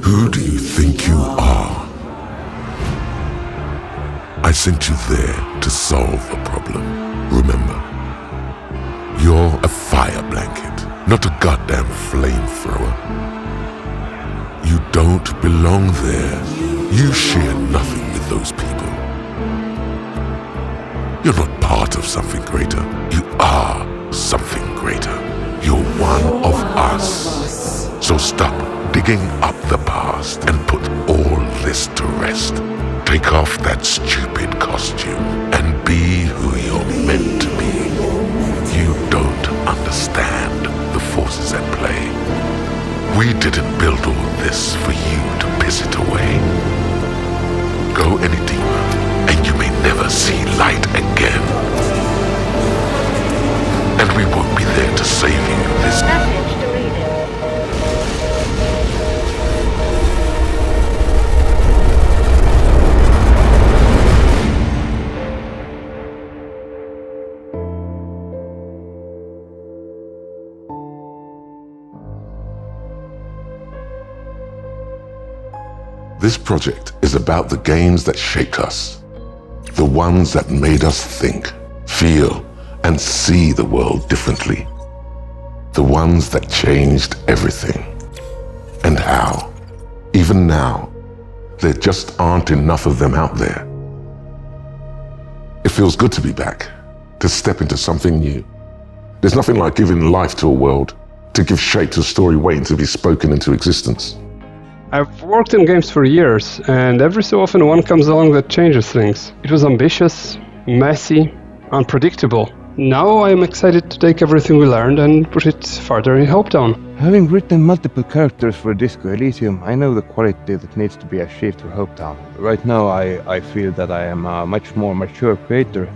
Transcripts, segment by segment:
Who do you think you are? I sent you there to solve a problem. Remember, you're a fire blanket, not a goddamn flamethrower. You don't belong there. You share nothing with those people. You're not part of something greater. You are something greater. You're one of us. So stop digging up the past and put all this to rest. Take off that stupid costume and be who you're meant to be. You don't understand the forces at play. We didn't build all this for you to piss it away. Go any deeper, and you may never see light again. And we won't be there to save you this time. This project is about the games that shaped us, the ones that made us think, feel, and see the world differently, the ones that changed everything. And how, even now, there just aren't enough of them out there. It feels good to be back, to step into something new. There's nothing like giving life to a world, to give shape to a story waiting to be spoken into existence. I've worked in games for years, and every so often one comes along that changes things. It was ambitious, messy, unpredictable. Now I am excited to take everything we learned and put it further in Hopetown. Having written multiple characters for Disco Elysium, I know the quality that needs to be achieved for Hopetown. Right now I feel that I am a much more mature creator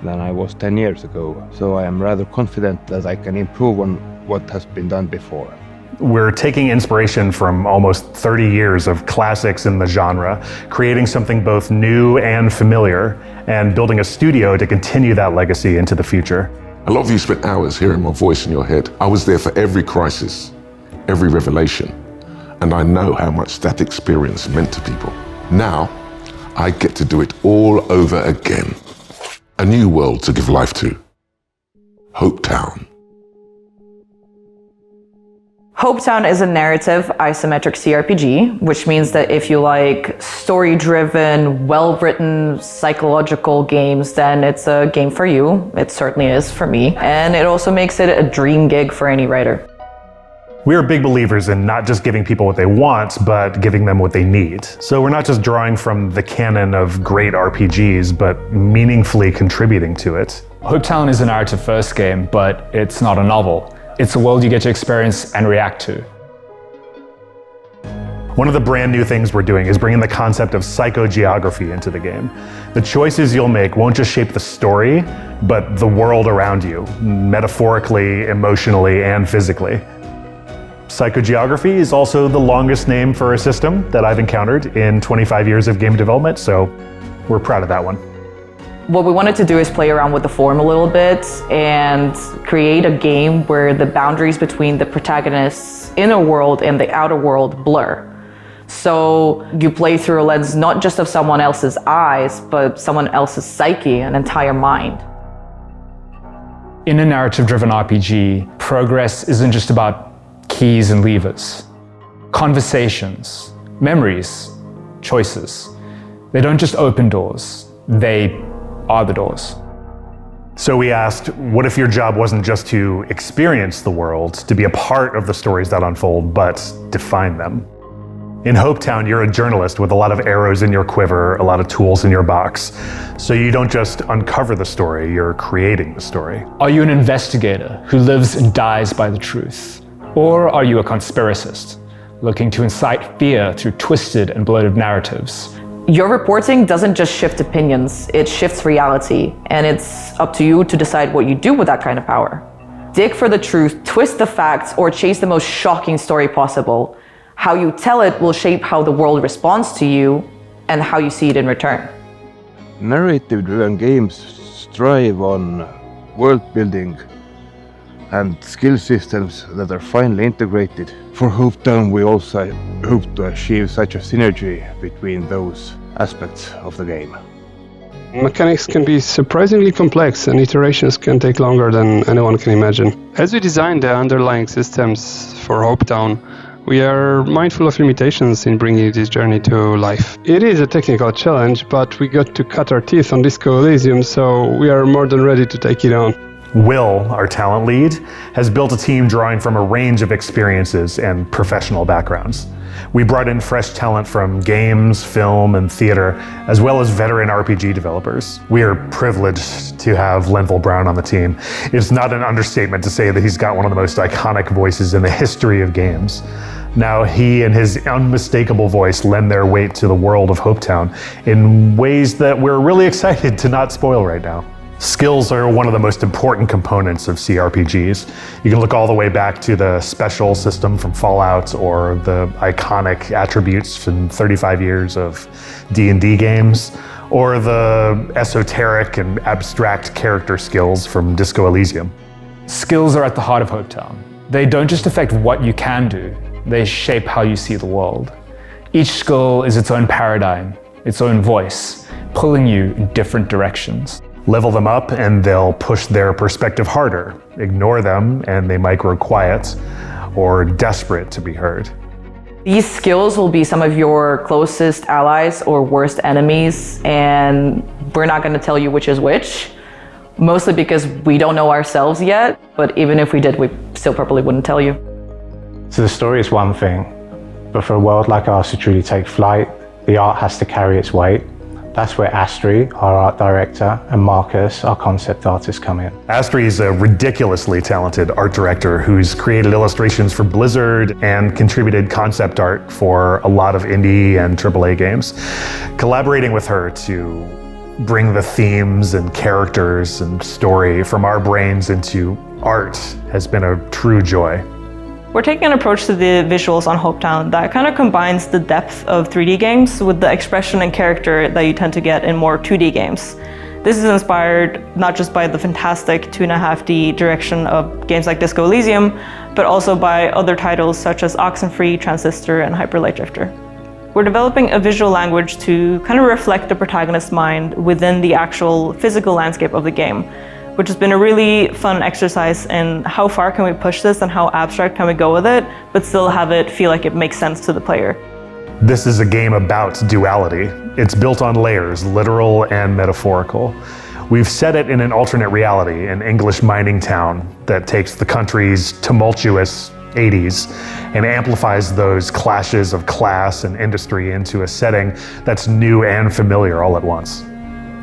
than I was 10 years ago, so I am rather confident that I can improve on what has been done before. We're taking inspiration from almost 30 years of classics in the genre, creating something both new and familiar, and building a studio to continue that legacy into the future. A lot of you spent hours hearing my voice in your head. I was there for every crisis, every revelation, and I know how much that experience meant to people. Now, I get to do it all over again. A new world to give life to. Hopetown. Hopetown is a narrative isometric CRPG, which means that if you like story-driven, well-written, psychological games, then it's a game for you. It certainly is for me. And it also makes it a dream gig for any writer. We are big believers in not just giving people what they want, but giving them what they need. So we're not just drawing from the canon of great RPGs, but meaningfully contributing to it. Hopetown is a narrative-first game, but it's not a novel. It's a world you get to experience and react to. One of the brand new things we're doing is bringing the concept of psychogeography into the game. The choices you'll make won't just shape the story, but the world around you, metaphorically, emotionally, and physically. Psychogeography is also the longest name for a system that I've encountered in 25 years of game development, so we're proud of that one. What we wanted to do is play around with the form a little bit and create a game where the boundaries between the protagonist's inner world and the outer world blur. So you play through a lens not just of someone else's eyes, but someone else's psyche, an entire mind. In a narrative-driven RPG, progress isn't just about keys and levers. Conversations, memories, choices. They don't just open doors, they are the doors. So we asked, what if your job wasn't just to experience the world, to be a part of the stories that unfold, but define them? In Hopetown, you're a journalist with a lot of arrows in your quiver, a lot of tools in your box. So you don't just uncover the story, you're creating the story. Are you an investigator who lives and dies by the truth? Or are you a conspiracist, looking to incite fear through twisted and bloated narratives? Your reporting doesn't just shift opinions, it shifts reality, and it's up to you to decide what you do with that kind of power. Dig for the truth, twist the facts, or chase the most shocking story possible. How you tell it will shape how the world responds to you and how you see it in return. Narrative-driven games strive on world building and skill systems that are finely integrated. For Hopetown, we also hope to achieve such a synergy between those aspects of the game. Mechanics can be surprisingly complex and iterations can take longer than anyone can imagine. As we design the underlying systems for Hopetown, we are mindful of limitations in bringing this journey to life. It is a technical challenge, but we got to cut our teeth on Disco Elysium, so we are more than ready to take it on. Will, our talent lead, has built a team drawing from a range of experiences and professional backgrounds. We brought in fresh talent from games, film, and theater, as well as veteran RPG developers. We are privileged to have Linville Brown on the team. It's not an understatement to say that he's got one of the most iconic voices in the history of games. Now he and his unmistakable voice lend their weight to the world of Hopetown in ways that we're really excited to not spoil right now. Skills are one of the most important components of CRPGs. You can look all the way back to the special system from Fallout or the iconic attributes from 35 years of D&D games, or the esoteric and abstract character skills from Disco Elysium. Skills are at the heart of Hopetown. They don't just affect what you can do, they shape how you see the world. Each skill is its own paradigm, its own voice, pulling you in different directions. Level them up and they'll push their perspective harder. Ignore them and they might grow quiet or desperate to be heard. These skills will be some of your closest allies or worst enemies, and we're not going to tell you which is which, mostly because we don't know ourselves yet, but even if we did, we still probably wouldn't tell you. So the story is one thing, but for a world like ours to truly take flight, the art has to carry its weight. That's where Astri, our art director, and Marcus, our concept artist, come in. Astri is a ridiculously talented art director who's created illustrations for Blizzard and contributed concept art for a lot of indie and AAA games. Collaborating with her to bring the themes and characters and story from our brains into art has been a true joy. We're taking an approach to the visuals on Hopetown that kind of combines the depth of 3D games with the expression and character that you tend to get in more 2D games. This is inspired not just by the fantastic 2.5D direction of games like Disco Elysium, but also by other titles such as Oxenfree, Transistor, and Hyper Light Drifter. We're developing a visual language to kind of reflect the protagonist's mind within the actual physical landscape of the game, which has been a really fun exercise in how far can we push this and how abstract can we go with it, but still have it feel like it makes sense to the player. This is a game about duality. It's built on layers, literal and metaphorical. We've set it in an alternate reality, an English mining town that takes the country's tumultuous 80s and amplifies those clashes of class and industry into a setting that's new and familiar all at once.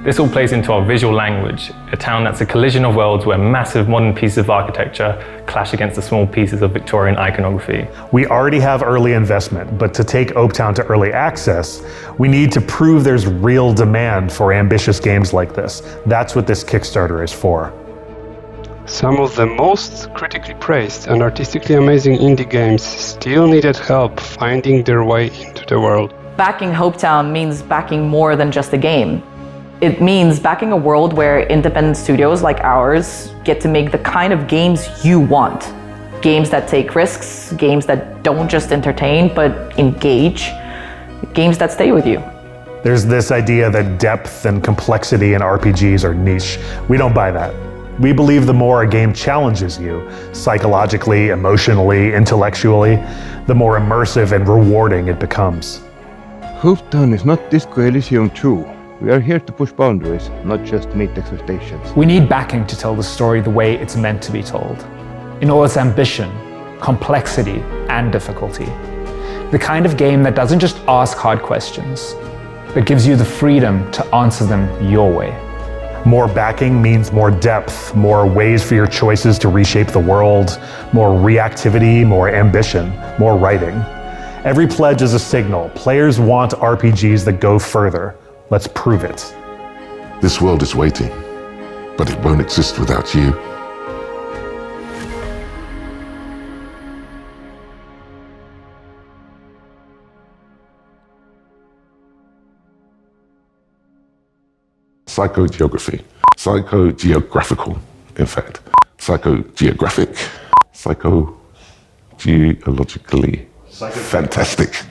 This all plays into our visual language, a town that's a collision of worlds where massive modern pieces of architecture clash against the small pieces of Victorian iconography. We already have early investment, but to take Hopetown to early access, we need to prove there's real demand for ambitious games like this. That's what this Kickstarter is for. Some of the most critically praised and artistically amazing indie games still needed help finding their way into the world. Backing Hopetown means backing more than just a game. It means backing a world where independent studios like ours get to make the kind of games you want. Games that take risks, games that don't just entertain, but engage. Games that stay with you. There's this idea that depth and complexity in RPGs are niche. We don't buy that. We believe the more a game challenges you, psychologically, emotionally, intellectually, the more immersive and rewarding it becomes. Hopetown is not Disco Elysium 2. We are here to push boundaries, not just meet expectations. We need backing to tell the story the way it's meant to be told, in all its ambition, complexity, and difficulty. The kind of game that doesn't just ask hard questions, but gives you the freedom to answer them your way. More backing means more depth, more ways for your choices to reshape the world, more reactivity, more ambition, more writing. Every pledge is a signal. Players want RPGs that go further. Let's prove it. This world is waiting, but it won't exist without you. Psychogeography. Psychogeographical, in fact. psychogeographic, psychogeologically fantastic.